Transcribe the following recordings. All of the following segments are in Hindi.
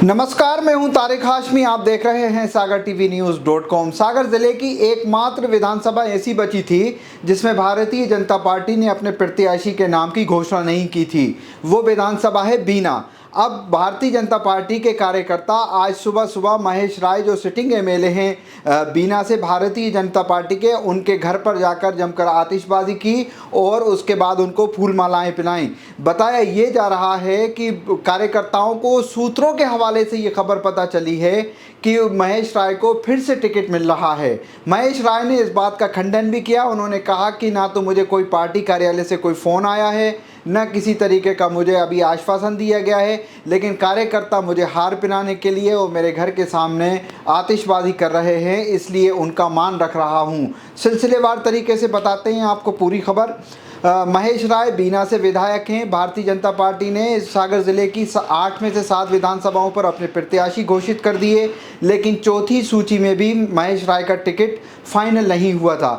नमस्कार, मैं हूं तारिक हाशमी। आप देख रहे हैं सागर टीवी न्यूज़.com। सागर जिले की एकमात्र विधानसभा ऐसी बची थी जिसमें भारतीय जनता पार्टी ने अपने प्रत्याशी के नाम की घोषणा नहीं की थी। वो विधानसभा है बीना। अब भारतीय जनता पार्टी के कार्यकर्ता आज सुबह सुबह महेश राय जो सिटिंग एमएलए हैं बीना से, भारतीय जनता पार्टी के, उनके घर पर जाकर जमकर आतिशबाजी की और उसके बाद उनको फूल मालाएं पिलाईं। बताया ये जा रहा है कि कार्यकर्ताओं को सूत्रों के हवाले से ये खबर पता चली है कि महेश राय को फिर से टिकट मिल रहा है। महेश राय ने इस बात का खंडन भी किया। उन्होंने कहा कि ना तो मुझे कोई पार्टी कार्यालय से कोई फ़ोन आया है, न किसी तरीके का मुझे अभी आश्वासन दिया गया है, लेकिन कार्यकर्ता मुझे हार पिलाने के लिए और मेरे घर के सामने आतिशबाजी कर रहे हैं, इसलिए उनका मान रख रहा हूं। सिलसिलेवार तरीके से बताते हैं आपको पूरी खबर। महेश राय बीना से विधायक हैं। भारतीय जनता पार्टी ने सागर ज़िले की 8 में से 7 विधानसभाओं पर अपने प्रत्याशी घोषित कर दिए, लेकिन चौथी सूची में भी महेश राय का टिकट फाइनल नहीं हुआ था।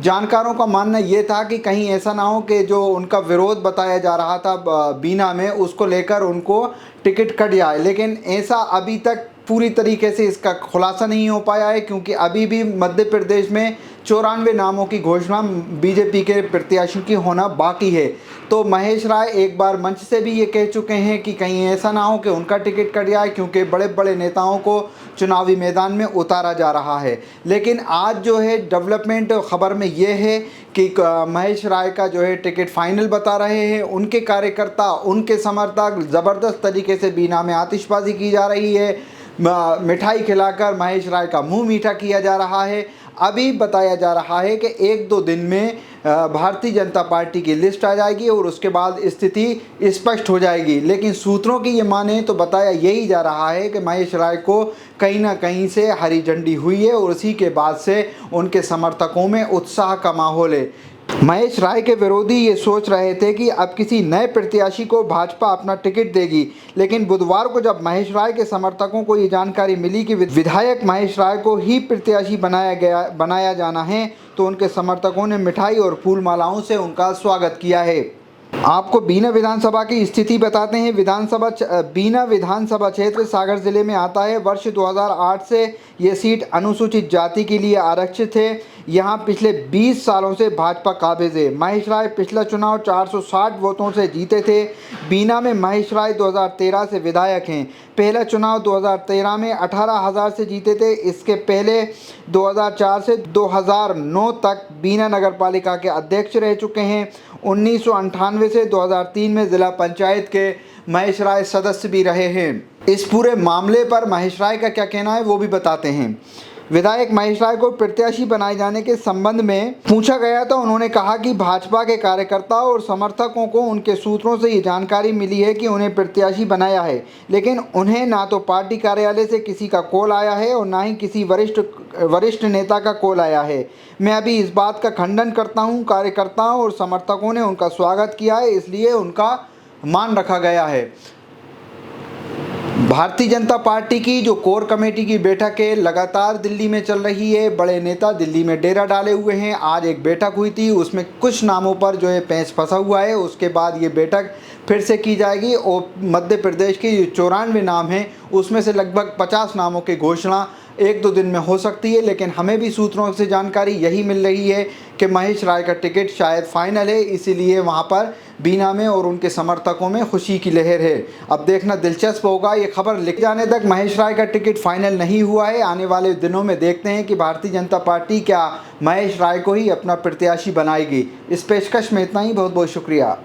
जानकारों का मानना ये था कि कहीं ऐसा ना हो कि जो उनका विरोध बताया जा रहा था बीना में, उसको लेकर उनको टिकट कट जाए, लेकिन ऐसा अभी तक पूरी तरीके से इसका खुलासा नहीं हो पाया है, क्योंकि अभी भी मध्य प्रदेश में 94 नामों की घोषणा बीजेपी के प्रत्याशी की होना बाकी है। तो महेश राय एक बार मंच से भी ये कह चुके हैं कि कहीं ऐसा ना हो कि उनका टिकट कट जाए, क्योंकि बड़े बड़े नेताओं को चुनावी मैदान में उतारा जा रहा है। लेकिन आज जो है डेवलपमेंट खबर में ये है कि महेश राय का जो है टिकट फाइनल बता रहे हैं। उनके कार्यकर्ता, उनके समर्थक, ज़बरदस्त तरीके से बीना में आतिशबाजी की जा रही है, मिठाई खिलाकर महेश राय का मुंह मीठा किया जा रहा है। अभी बताया जा रहा है कि 1-2 दिन में भारतीय जनता पार्टी की लिस्ट आ जाएगी और उसके बाद स्थिति स्पष्ट हो जाएगी। लेकिन सूत्रों की ये माने तो बताया यही जा रहा है कि महेश राय को कहीं ना कहीं से हरी झंडी हुई है और उसी के बाद से उनके समर्थकों में उत्साह का माहौल है। महेश राय के विरोधी ये सोच रहे थे कि अब किसी नए प्रत्याशी को भाजपा अपना टिकट देगी, लेकिन बुधवार को जब महेश राय के समर्थकों को ये जानकारी मिली कि विधायक महेश राय को ही प्रत्याशी बनाया जाना है, तो उनके समर्थकों ने मिठाई और फूल मालाओं से उनका स्वागत किया है। आपको बीना विधानसभा की स्थिति बताते हैं। बीना विधानसभा क्षेत्र सागर जिले में आता है। वर्ष 2008 से ये सीट अनुसूचित जाति के लिए आरक्षित है। यहाँ पिछले 20 सालों से भाजपा काबिज है। महेश राय पिछला चुनाव 460 वोटों से जीते थे। बीना में महेश राय 2013 से विधायक हैं। पहला चुनाव 2013 में 18,000 से जीते थे। इसके पहले 2004 से 2009 तक बीना नगर पालिका के अध्यक्ष रह चुके हैं। 1998 से 2003 में जिला पंचायत के महेश राय सदस्य भी रहे हैं। इस पूरे मामले पर महेश राय का क्या कहना है वो भी बताते हैं। विधायक महेश राय को प्रत्याशी बनाए जाने के संबंध में पूछा गया तो उन्होंने कहा कि भाजपा के कार्यकर्ताओं और समर्थकों को उनके सूत्रों से ये जानकारी मिली है कि उन्हें प्रत्याशी बनाया है, लेकिन उन्हें ना तो पार्टी कार्यालय से किसी का कॉल आया है और ना ही किसी वरिष्ठ नेता का कॉल आया है। मैं अभी इस बात का खंडन करता हूँ। कार्यकर्ताओं और समर्थकों ने उनका स्वागत किया है, इसलिए उनका मान रखा गया है। भारतीय जनता पार्टी की जो कोर कमेटी की बैठक है लगातार दिल्ली में चल रही है। बड़े नेता दिल्ली में डेरा डाले हुए हैं। आज एक बैठक हुई थी, उसमें कुछ नामों पर जो है पेंच फंसा हुआ है। उसके बाद ये बैठक फिर से की जाएगी और मध्य प्रदेश के जो 94 नाम हैं उसमें से लगभग 50 नामों की घोषणा 1-2 दिन में हो सकती है। लेकिन हमें भी सूत्रों से जानकारी यही मिल रही है कि महेश राय का टिकट शायद फाइनल है, इसीलिए वहां पर बीना में और उनके समर्थकों में खुशी की लहर है। अब देखना दिलचस्प होगा। ये खबर लिख जाने तक महेश राय का टिकट फाइनल नहीं हुआ है। आने वाले दिनों में देखते हैं कि भारतीय जनता पार्टी क्या महेश राय को ही अपना प्रत्याशी बनाएगी। इस पेशकश में इतना ही। बहुत बहुत शुक्रिया।